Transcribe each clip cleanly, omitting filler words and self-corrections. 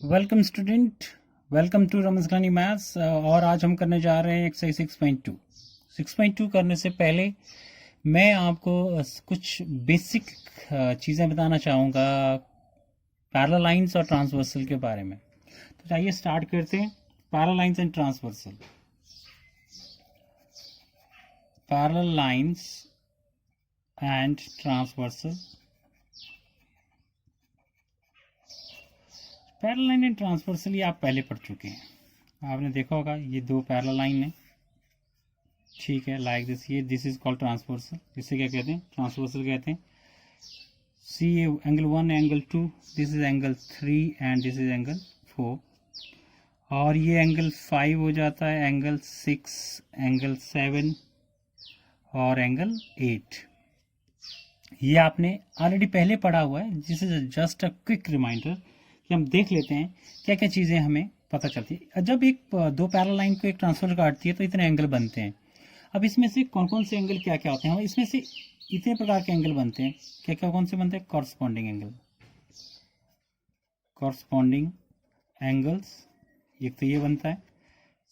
Welcome student, welcome to रमज खानी maths. और आज हम करने जा रहे हैं एक्सरसाइज 6.2। 6.2 करने से पहले मैं आपको कुछ बेसिक चीज़ें बताना चाहूँगा पैरेलल लाइंस और ट्रांसवर्सल के बारे में। तो चलिए स्टार्ट करते हैं। Parallel lines and transversal. Parallel lines and transversal. Parallel line and transversal ये आप पहले पढ़ चुके हैं, आपने देखा होगा। ये दो पैरेलल लाइन है, ठीक है, लाइक दिस। ये दिस इज कॉल्ड ट्रांसवर्सल। इसे क्या कहते हैं? ट्रांसवर्सल कहते हैं। See angle 1 angle 2, this is angle 3 and this is angle 4। और ये एंगल 5 हो जाता है, एंगल 6, एंगल 7 और एंगल 8। ये आपने ऑलरेडी पहले पढ़ा हुआ है। This is just a quick reminder कि हम देख लेते हैं क्या क्या चीज़ें हमें पता चलती है। जब एक दो पैरेलल लाइन को एक ट्रांसफर काटती है तो इतने एंगल बनते हैं। अब इसमें से कौन कौन से एंगल क्या क्या होते हैं? इसमें से इतने प्रकार के एंगल बनते हैं। क्या क्या कौन से बनते हैं? Corresponding angle. कॉरस्पॉन्डिंग एंगल्स, एक तो ये बनता है।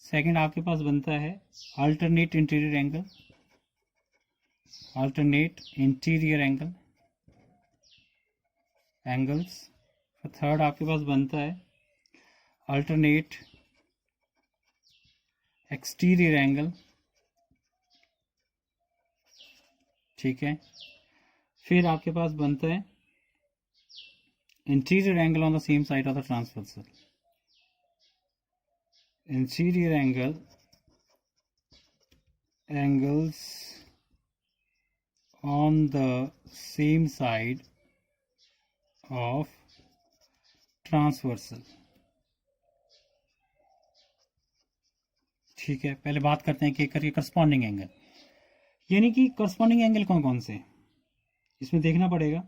सेकंड आपके पास बनता है alternate interior angle. Alternate interior angle angles. Third आपके पास बनता है अल्टरनेट एक्सटीरियर एंगल, ठीक है। फिर आपके पास बनता है interior angle on the same side of the transversal. Interior angle angles on the same side of transversal, ठीक है। पहले बात करते हैं कि करके करस्पॉन्डिंग एंगल, यानी कि करस्पॉन्डिंग एंगल कौन कौन से इसमें देखना पड़ेगा।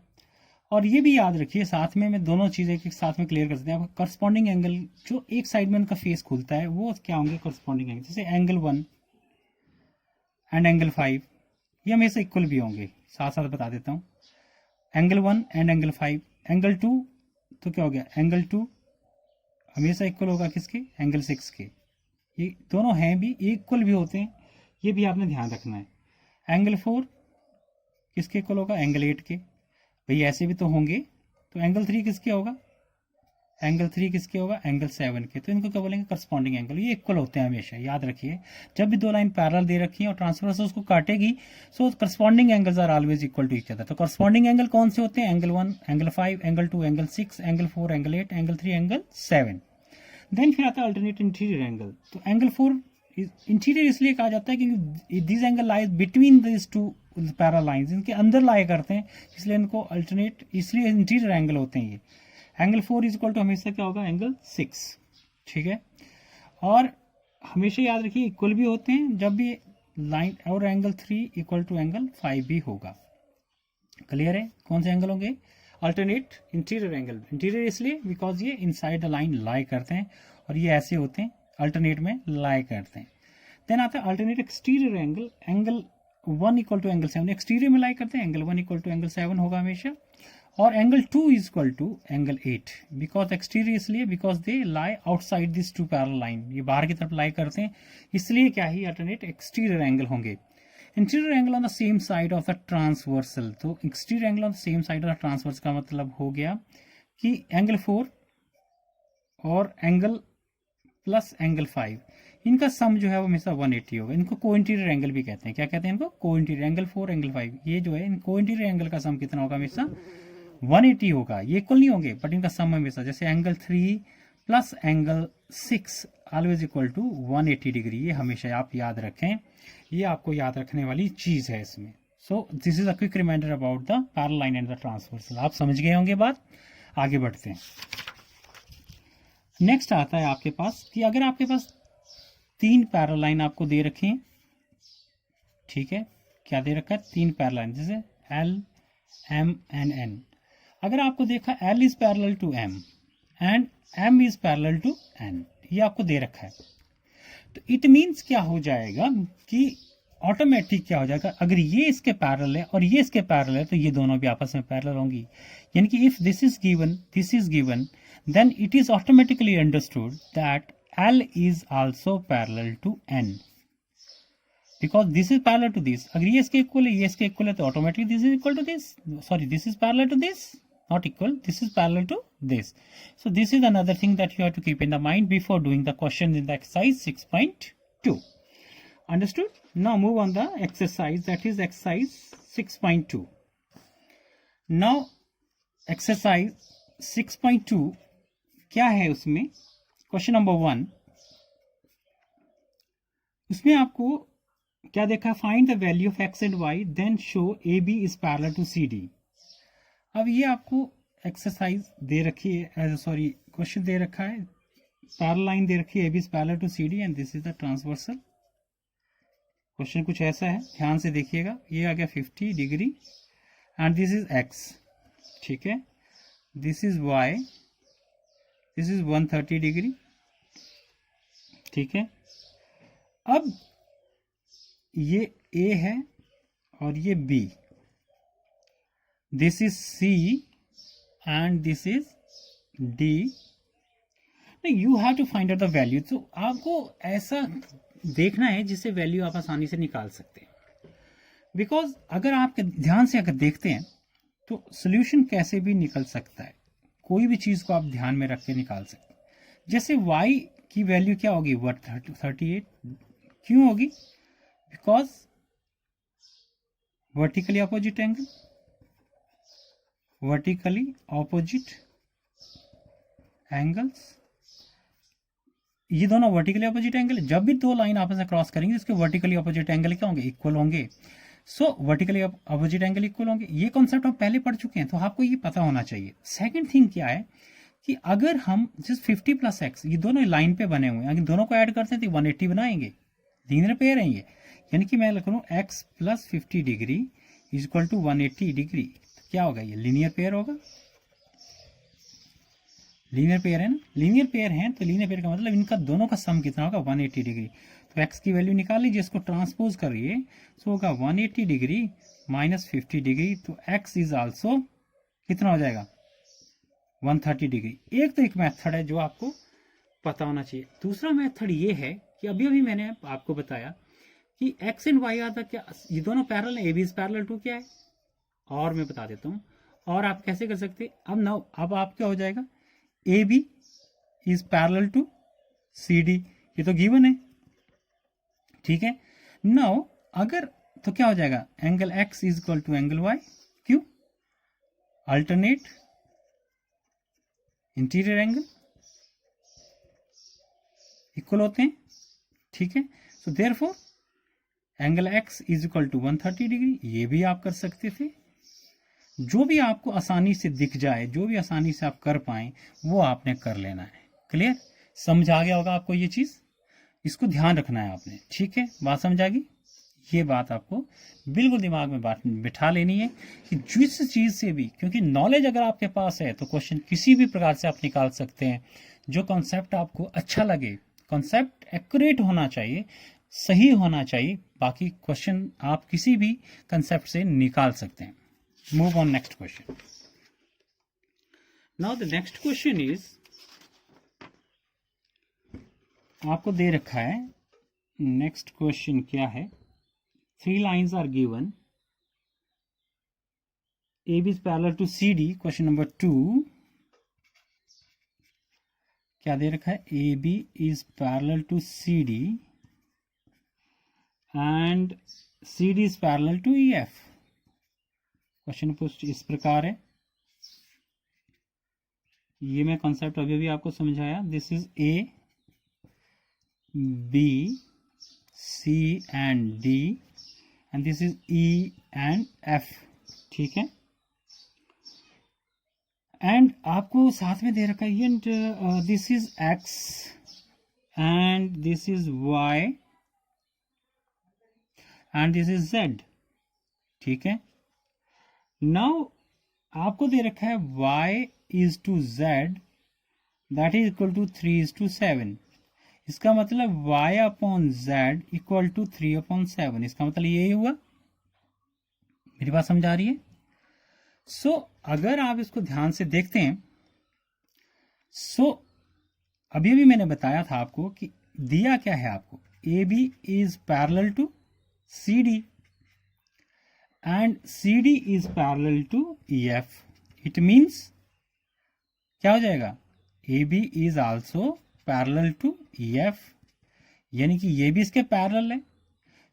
और ये भी याद रखिए साथ में, मैं दोनों चीज़ें के साथ में क्लियर कर सकते हैं। करस्पॉन्डिंग एंगल जो एक साइड में उनका फेस खुलता है वो क्या होंगे? Corresponding angle. जैसे एंगल 1 एंड एंगल 5 ये हमेशा इक्वल भी होंगे। साथ साथ बता देता हूँ, एंगल 1 एंड एंगल 5। एंगल 2 तो क्या हो गया? एंगल 2 हमेशा इक्वल होगा किसके? एंगल 6 के। ये दोनों हैं भी इक्वल भी होते हैं, ये भी आपने ध्यान रखना है। एंगल 4 किसके इक्वल होगा? एंगल 8 के। भाई ऐसे भी तो होंगे। तो एंगल 3 किसके होगा? एंगल 3 किसके होगा? एंगल 7 के। तो इनको क्या बोलेंगे? Corresponding angle. ये इक्वल होते हैं हमेशा, याद रखिए। जब भी दो लाइन पैरेलल दे रखी है और ट्रांसवर्स उसको काटेगी, so corresponding angles are always equal to each other. तो करस्पॉन्डिंग एंगल कौन से होते हैं? Angle 1 angle 5, angle 2 angle 6, angle 4 angle 8, angle 3 angle 7। Then फिर आता है अल्टरनेट इंटीरियर एंगल। तो एंगल 4 इंटीरियर इसलिए कहा जाता है क्योंकि this angle lies between this two parallel lines, इनके अंदर लाया करते हैं, इसलिए इनको अल्टरनेट, इसलिए इंटीरियर एंगल होते हैं ये। एंगल 4 इज इक्वल टू हमेशा क्या होगा? एंगल 6, ठीक है। और हमेशा याद रखिए इक्वल भी होते हैं जब भी लाइन, और एंगल 3 इक्वल टू एंगल 5 भी होगा। क्लियर है? कौन से एंगल होंगे? Alternate interior angle. इंटीरियर इसलिए बिकॉज ये इनसाइड द लाइन लाई करते हैं, और ये ऐसे होते हैं, अल्टरनेट में लाई करते हैं। देन आता है alternate exterior angle. Angle 1 equal to angle 7 exterior में लाई करते हैं, एंगल 1 इक्वल टू एंगल 7 होगा हमेशा। और angle 2 is equal to angle 8 because exterior इसलिए because they lie outside this two parallel line, ये बाहर की तरफ लाई करते हैं, इसलिए क्या ही अल्टरनेट एक्सटीरियर एंगल होंगे। Interior angle on the same side of the transversal. तो exterior angle on the same side of the transverse का मतलब हो गया कि एंगल 4 और एंगल प्लस एंगल 5, इनका सम जो है वो हमेशा 180 होगा। इनको को इंटीरियर एंगल भी कहते हैं। क्या कहते हैं इनको? को इंटीरियर। एंगल 4 एंगल 5 ये जो है, इन को इंटीरियर एंगल का सम कितना होगा? हमेशा 180 होगा। ये इक्वल नहीं होंगे बट इनका सम हमेशा, जैसे angle 3 plus angle 6 always equal to 180 degree. ये हमेशा आप याद रखें, ये आपको याद रखने वाली चीज है इसमें। So this is a quick reminder about the parallel line and the transversal. आप समझ गए होंगे बात। आगे बढ़ते हैं। नेक्स्ट आता है आपके पास कि अगर आपके पास 3 पैरेलल लाइन आपको दे रखे हैं, ठीक है, क्या दे रखा है? 3 पैरेलल लाइन, जैसे L, M एंड N। अगर आपको देखा L is parallel to M and M is parallel to N, ये आपको दे रखा है, तो इट मीन्स क्या हो जाएगा कि ऑटोमेटिक क्या हो जाएगा? अगर ये इसके पैरेलल है और ये इसके पैरेलल है तो ये दोनों भी आपस में पैरेलल होंगी। यानी कि if this is given, this is given, then it is automatically understood that L is also parallel to N. Because this is parallel to this. अगर ये इसके इक्वल है, ये इसके इक्वल है, तो automatically this is equal to this. Sorry, this is parallel to this, not equal, this is parallel to this. So this is another thing that you have to keep in the mind before doing the question in the exercise 6.2. Understood? Now move on the exercise, that is exercise 6.2. Now exercise 6.2 क्या है उसमें? Question number 1, उसमें आपको क्या देखा? Find the value of x and y then show A B is parallel to C D. अब ये आपको एक्सरसाइज दे रखी है, सॉरी क्वेश्चन दे रखा है, पैरेलल लाइन दे रखी है, A B is parallel to C D and this is the transversal. Question कुछ ऐसा है, ध्यान से देखिएगा. ये आ गया 50 degree and this is x, ठीक है, this is y, this is 130 degree, ठीक है. अब ये ए है और ये B, this is C and this is D. You have to find out the value. तो आपको ऐसा देखना है जिससे वैल्यू आप आसानी से निकाल सकते हैं. बिकॉज अगर आप ध्यान से अगर देखते हैं तो सोल्यूशन कैसे भी निकल सकता है, कोई भी चीज को आप ध्यान में रख के निकाल सकते हैं. जैसे y की वैल्यू क्या होगी? 38. क्यों होगी? Because vertically opposite angle, vertically opposite angles, ये दोनों वर्टिकली ऑपोजिट एंगल. जब भी दो लाइन आपस में क्रॉस करेंगे इसके वर्टिकली ऑपोजिट एंगल क्या होंगे? इक्वल होंगे. सो वर्टिकली ऑपोजिट एंगल इक्वल होंगे. ये कॉन्सेप्ट हम पहले पढ़ चुके हैं, तो आपको ये पता होना चाहिए. सेकंड थिंग क्या है कि अगर हम जिस 50 प्लस एक्स, ये दोनों लाइन पे बने हुए हैं, अगर दोनों को ऐड करते हैं तो 180 बनाएंगे. लीनियर पेयर है ये, यानी कि मैं लिख रहा हूँ x plus 50 degree is equal to 180 degree. तो क्या होगा? ये लीनियर पेयर होगा. लीनियर पेयर है ना, लीनियर पेयर है तो लीनियर पेयर का मतलब इनका दोनों का सम कितना होगा? 180 डिग्री. तो x की वैल्यू निकाल लीजिए, इसको ट्रांसपोज करिए, तो होगा 180 डिग्री माइनस 50 डिग्री. तो x इज आल्सो कितना हो जाएगा? 130 डिग्री. एक तो एक मेथड है जो आपको पता होना चाहिए. दूसरा मेथड ये है कि अभी अभी मैंने आपको बताया कि x and y are the क्या, ये दोनों पैरेलल है, A B is parallel to क्या है, और मैं बता देता हूँ. और आप कैसे कर सकते? अब आप क्या हो जाएगा? A B is parallel to C D, ये तो गिवन है, ठीक है. नाउ अगर तो क्या हो जाएगा? Angle x is equal to angle y. क्यों? अल्टरनेट इंटीरियर एंगल इक्वल होते हैं, ठीक है. So therefore angle x is equal to 130 degree. ये भी आप कर सकते थे. जो भी आपको आसानी से दिख जाए, जो भी आसानी से आप कर पाए, वो आपने कर लेना है. क्लियर? समझ आ गया होगा आपको ये चीज, इसको ध्यान रखना है आपने, ठीक है. बात समझ आ गई? ये बात आपको बिल्कुल दिमाग में बिठा लेनी है कि जिस चीज से भी, क्योंकि नॉलेज अगर आपके पास है तो क्वेश्चन किसी भी प्रकार से आप निकाल सकते हैं. जो कॉन्सेप्ट आपको अच्छा लगे, कॉन्सेप्ट एक्यूरेट होना चाहिए, सही होना चाहिए, बाकी क्वेश्चन आप किसी भी कंसेप्ट से निकाल सकते हैं. Move on next question. Now the next question is, आपको दे रखा है, नेक्स्ट क्वेश्चन क्या है? 3 lines are given, A B is parallel to C D. Question number 2 क्या दे रखा है? A B is parallel to C D and C D is parallel to E F. Question कुछ इस प्रकार है, ये मैं कॉन्सेप्ट अभी अभी आपको समझाया. This is A B C and D and this is E and F, ठीक है. एंड आपको साथ में दे रखा है and this is x and this is y and this is z, ठीक है. नाउ आपको दे रखा है y is to z that is equal to 3:7. इसका मतलब y upon z equal to 3/7. इसका मतलब यही हुआ. मेरी बात समझ आ रही है? सो अगर आप इसको ध्यान से देखते हैं, सो अभी अभी मैंने बताया था आपको कि दिया क्या है आपको, A B is parallel to C D and C D is parallel to E F. It means क्या हो जाएगा, A B is also parallel to E F, यानी कि ये भी इसके पैरेलल है।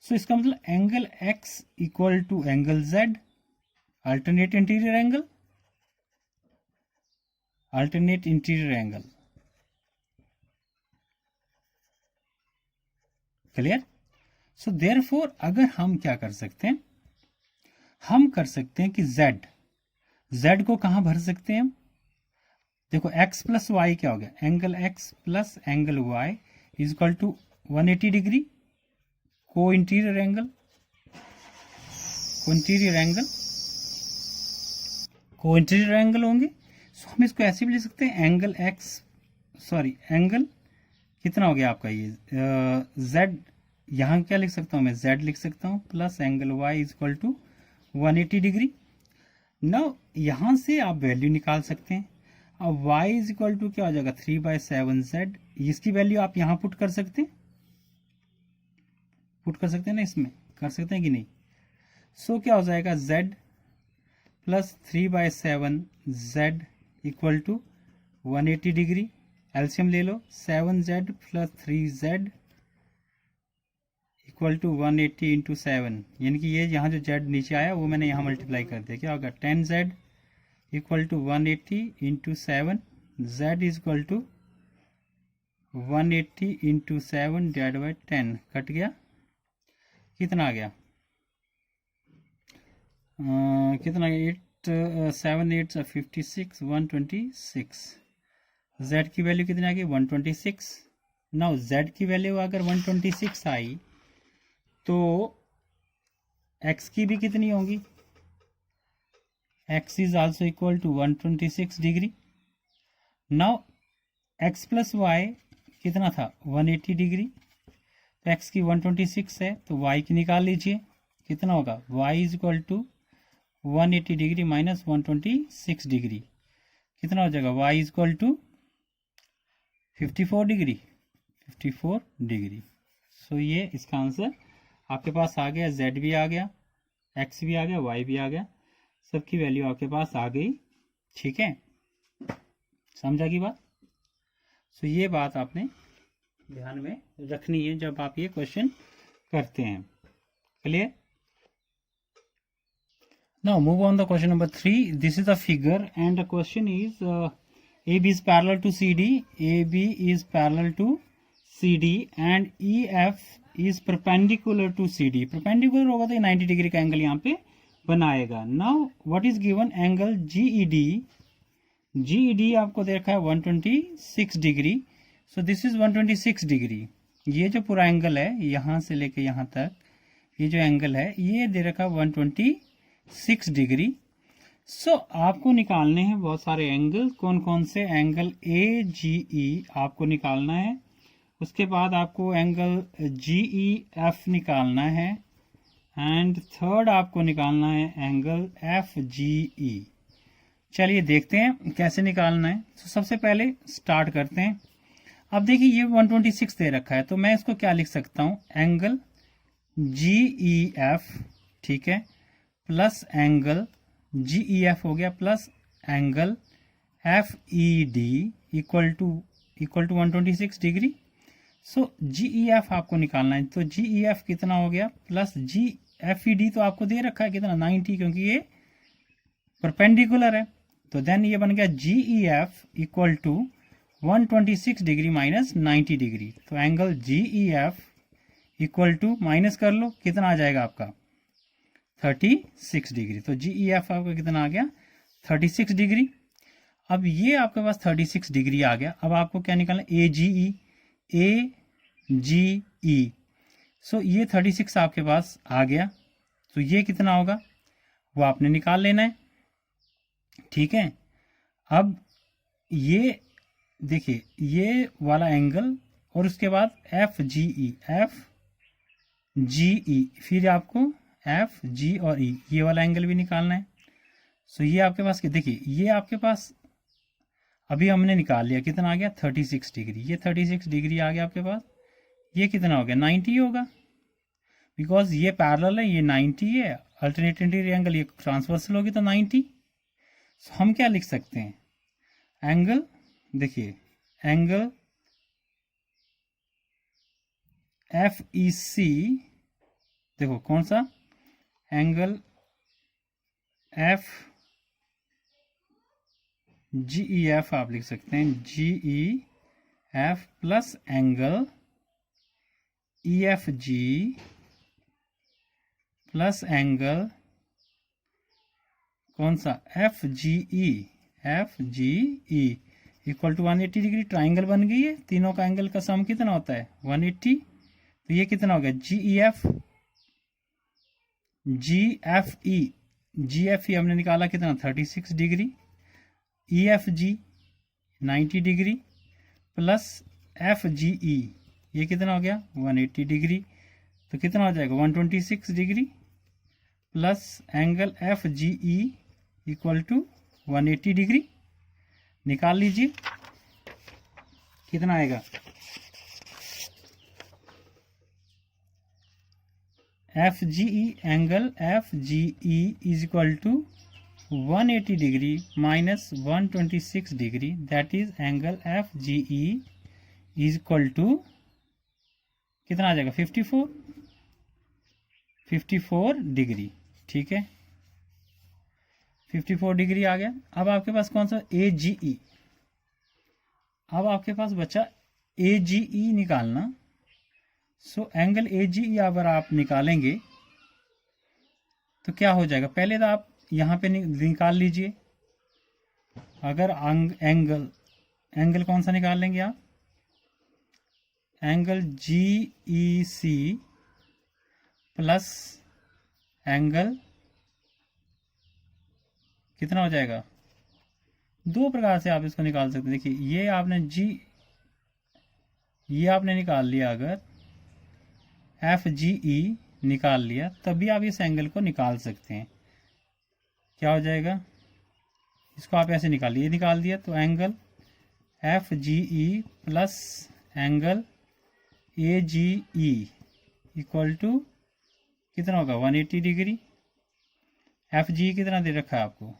सो इसका मतलब angle x equal to angle z, alternate interior angle, alternate interior angle. Clear? So therefore अगर हम क्या कर सकते हैं, हम कर सकते हैं कि z को कहां भर सकते हैं हम, देखो x प्लस वाई क्या हो गया, angle x plus angle y is equal to 180 degree co interior angle, co interior angle होंगे। सो हम इसको ऐसे भी लिख सकते हैं, एंगल एंगल कितना हो गया आपका ये z, यहां क्या लिख सकता हूं मैं, z लिख सकता हूं plus angle y is equal to 180 degree. Now यहां से आप वैल्यू निकाल सकते हैं। अब y इज इक्वल टू क्या हो जाएगा, 3/7z, इसकी वैल्यू आप यहां पुट कर सकते हैं, ना, इसमें कर सकते हैं कि नहीं। सो क्या हो जाएगा, z plus 3/7z equal to 180 degree, LCM ले लो, 7z plus 3z equal to 180 into 7, यानी कि ये यहाँ जो z नीचे आया वो मैंने यहाँ मल्टीप्लाई कर दिया, क्या होगा 10z equal to 180 into 7, z is equal to 180 into 7 divide by 10, कट गया, कितना आ गया, कितना 8 7 8 56 126, z की वैल्यू कितनी आ गई 126। नाउ z की वैल्यू अगर 126 आई तो x की भी कितनी होगी, x is also equal to 126 degree. Now x plus y कितना था 180 डिग्री, तो x की 126 है तो y की निकाल लीजिए, कितना होगा y is equal to 180 degree minus 126 degree, कितना हो जाएगा y is equal to 54 degree. So ये इसका आंसर आपके पास आ गया, z भी आ गया, x भी आ गया, y भी आ गया, सबकी वैल्यू आपके पास आ गई। ठीक है, समझा की बात। सो ये बात आपने ध्यान में रखनी है जब आप ये क्वेश्चन करते हैं। Clear? Now move on the question number 3. This is a figure and the question is AB is parallel to CD, AB is parallel to CD and EF is perpendicular to CD. Perpendicular होगा तो 90 degree का angle यहाँ पे बनाएगा। Now what is given angle GED? GED आपको देखा है 126 degree, so this is 126 degree. ये जो पूरा एंगल है यहाँ से लेके यहाँ तक, ये जो एंगल है ये दे रखा 126 डिग्री। सो आपको निकालने हैं बहुत सारे एंगल, कौन कौन से, एंगल ए जी ई आपको निकालना है, उसके बाद आपको एंगल जी ई एफ निकालना है, एंड थर्ड आपको निकालना है एंगल एफ जी ई। चलिए देखते हैं कैसे निकालना है। तो सबसे पहले स्टार्ट करते हैं। अब देखिए ये 126 दे रखा है तो मैं इसको क्या लिख सकता हूं, एंगल जी ई एफ, ठीक है, plus angle G E F हो गया plus angle F E D equal to 126 degree. So G E F आपको निकालना है, तो जी ई एफ कितना हो गया प्लस जी एफ ई डी तो आपको दे रखा है कितना 90, क्योंकि ये परपेंडिकुलर है, तो देन ये बन गया G E F equal to 126 degree minus 90 degree. तो angle G E F equal to minus कर लो, कितना आ जाएगा आपका 36 डिग्री। तो जी ई एफ आपका कितना आ गया 36 डिग्री। अब ये आपके पास 36 डिग्री आ गया। अब आपको क्या निकालना, ए जी ई। सो ये 36 आपके पास आ गया, तो ये कितना होगा वो आपने निकाल लेना है। ठीक है, अब ये देखिए ये वाला एंगल और उसके बाद एफ जी ई, फिर आपको एफ जी और ई, ये वाला एंगल भी निकालना है। सो ये आपके पास देखिए ये आपके पास अभी हमने निकाल लिया, कितना आ गया 36 डिग्री, ये 36 डिग्री आ गया आपके पास। ये कितना हो गया 90 होगा, बिकॉज ये पैरेलल है, ये 90 है, अल्टरनेट इंटीरियर एंगल ये ट्रांसवर्सल होगी तो 90। so, हम क्या लिख सकते हैं, एंगल, देखिए एंगल एफ ई सी, देखो कौन सा angle F G E F आप लिख सकते हैं, G E F plus angle E F G plus angle कौन सा F G E equal to 180 degree. Triangle बन गई है, तीनों का एंगल का सम कितना होता है 180। तो ये कितना हो गया जी ई एफ जी एफ ई हमने निकाला कितना 36 degree, E F G 90 degree plus F G E ये कितना हो गया 180 डिग्री। तो कितना हो जाएगा 126 degree plus angle F G E equal to 180 degree. निकाल लीजिए कितना आएगा, F G E angle F G E is equal to 180 degree minus 126 degree, that is angle F G E is equal to कितना आ जाएगा 54 degree. ठीक है 54 degree आ गया। अब आपके पास कौन सा ए जी ई, अब आपके पास बचा ए जी ई निकालना। सो एंगल ए जी ई अगर आप निकालेंगे तो क्या हो जाएगा, पहले तो आप यहां पे निकाल लीजिए। अगर एंगल कौन सा निकाल लेंगे आप, एंगल जी ई सी प्लस एंगल कितना हो जाएगा, दो प्रकार से आप इसको निकाल सकते हैं। देखिए ये आपने निकाल लिया, अगर एफ जी ई निकाल लिया तब भी आप इस एंगल को निकाल सकते हैं। क्या हो जाएगा, इसको आप ऐसे निकालिए, निकाल दिया तो angle F G E plus angle A G E equal to कितना होगा 180 डिग्री। एफ जी कितना दे रखा है आपको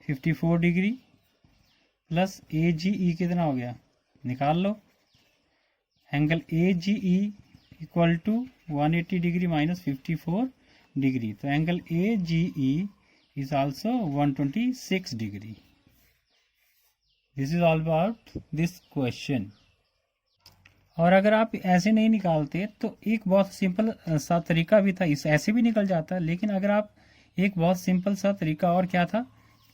54 डिग्री प्लस ए जी ई कितना हो गया, निकाल लो, angle A G E equal to 180 degree minus 54 degree. तो angle A G E is also 126 degree. This is all about this question. और अगर आप ऐसे नहीं निकालते तो एक बहुत सिंपल सा तरीका भी था, इस ऐसे भी निकल जाता। लेकिन अगर आप एक बहुत सिंपल सा तरीका और क्या था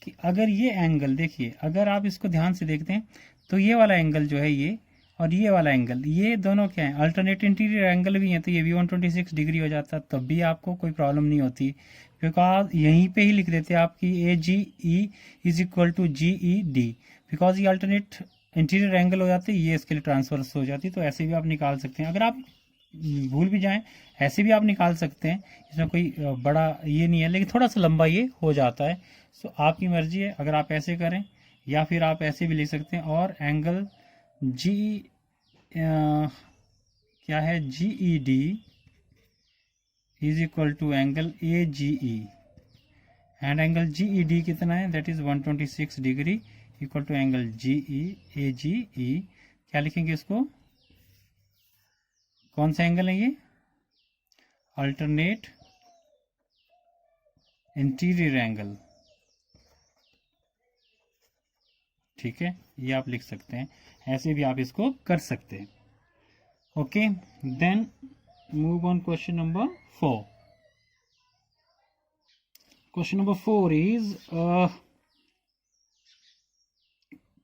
कि अगर ये एंगल देखिए, अगर आप इसको ध्यान से देखते हैं तो ये वाला एंगल जो है ये और ये वाला एंगल, ये दोनों क्या है अल्टरनेट इंटीरियर एंगल भी है, तो ये भी 126 डिग्री हो जाता, तब भी आपको कोई प्रॉब्लम नहीं होती, क्योंकि यहीं पे ही लिख देते आपकी A G E is equal to G E D, because ये अल्टरनेट इंटीरियर एंगल हो जाते, ये इसके लिए ट्रांसफर्स हो जाती। तो ऐसे भी आप निकाल सकते हैं, अगर आप भूल भी जाएं ऐसे भी आप निकाल सकते हैं, इसमें कोई बड़ा ये नहीं है, लेकिन थोड़ा सा लंबा ये हो जाता है। सो आपकी मर्जी है, अगर आप ऐसे करें या फिर आप ऐसे भी लिख सकते हैं। और एंगल जी क्या है G E D is equal to angle A G E, and angle G E D कितना है, that is 126 degree equal to angle G E A G E. क्या लिखेंगे इसको, कौन सा एंगल है ये, अल्टरनेट इंटीरियर एंगल। ठीक है, ये आप लिख सकते हैं, ऐसे भी आप इसको कर सकते हैं। Okay, then move on question number 4। Question number 4 is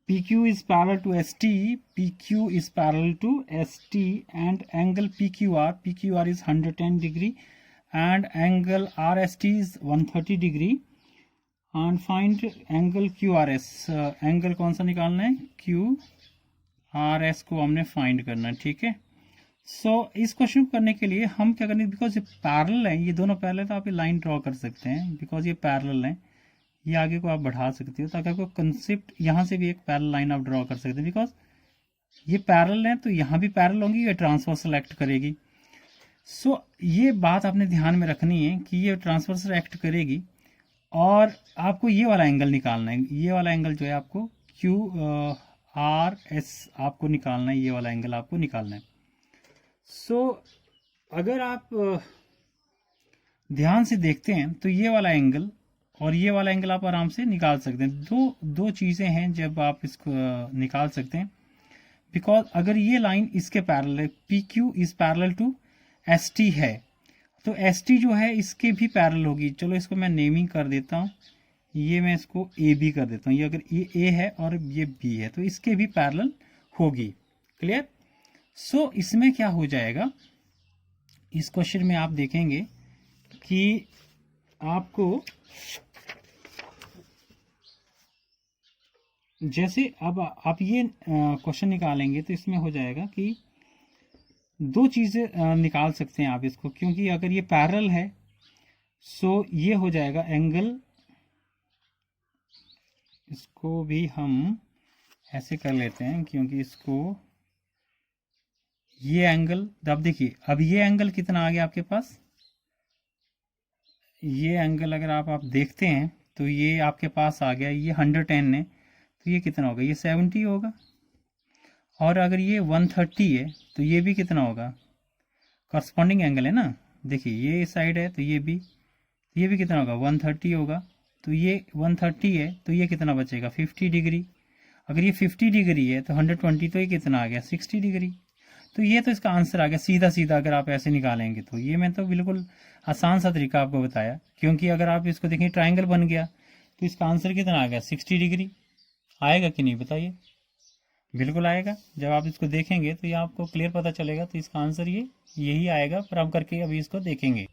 PQ is parallel to ST, PQ is parallel to ST and angle PQR is 110 degree and angle RST is 130 degree and find angle QRS। Angle कौन सा निकालना है, QRS को हमने find करना है। ठीक है, सो इस क्वेश्चन को करने के लिए हम क्या करेंगे, बिकॉज ये पैरेलल है, ये दोनों पैरेलल, तो आप ये लाइन ड्रॉ कर सकते हैं बिकॉज ये पैरेलल है। ये आगे को आप बढ़ा सकते हो ताकि आपको कंसेप्ट यहाँ से भी एक पैरेलल लाइन आप ड्रॉ कर सकते हैं, बिकॉज ये पैरेलल है तो यहाँ भी पैरेलल होंगी, ये ट्रांसवर्स एक्ट करेगी। सो ये बात आपने ध्यान में रखनी है कि ये ट्रांसवर्स एक्ट करेगी और आपको ये वाला एंगल निकालना है। ये वाला एंगल जो है आपको QRS आपको निकालना है, ये वाला एंगल आपको निकालना है। सो अगर आप ध्यान से देखते हैं तो ये वाला एंगल और ये वाला एंगल आप आराम से निकाल सकते हैं। दो चीज़ें हैं जब आप इसको निकाल सकते हैं, बिकॉज अगर ये लाइन इसके पैरेलल है, PQ is parallel to ST है, तो ST जो है इसके भी पैरेलल होगी। चलो इसको मैं नेमिंग कर देता हूँ, ये मैं इसको AB कर देता हूँ। ये अगर ये A है और ये B है तो इसके भी पैरेलल होगी। क्लियर? सो इसमें क्या हो जाएगा, इस क्वेश्चन में आप देखेंगे कि आपको जैसे अब आप ये क्वेश्चन निकालेंगे तो इसमें हो जाएगा कि दो चीज़ें निकाल सकते हैं आप इसको, क्योंकि अगर ये पैरेलल है सो ये हो जाएगा एंगल, इसको भी हम ऐसे कर लेते हैं क्योंकि इसको ये एंगल, अब देखिए अब ये एंगल कितना आ गया आपके पास, ये एंगल अगर आप देखते हैं तो ये आपके पास आ गया, ये 110 है तो ये कितना होगा, ये 70 होगा। और अगर ये 130 है तो ये भी कितना होगा, करस्पॉन्डिंग एंगल है ना। देखिए ये साइड है तो ये भी कितना होगा, 130 होगा। तो ये 130 है तो ये कितना बचेगा, 50 डिग्री। अगर ये 50 डिग्री है तो 120 तो ये कितना आ गया, 60 डिग्री। तो ये तो इसका आंसर आ गया सीधा सीधा। अगर आप ऐसे निकालेंगे तो ये मैं तो बिल्कुल आसान सा तरीका आपको बताया, क्योंकि अगर आप इसको देखें ट्राइंगल बन गया तो इसका आंसर कितना आ गया, 60 डिग्री। आएगा कि नहीं बताइए? बिल्कुल आएगा। जब आप इसको देखेंगे तो ये आपको क्लियर पता चलेगा, तो इसका आंसर यही आएगा। पर हम करके अभी इसको देखेंगे।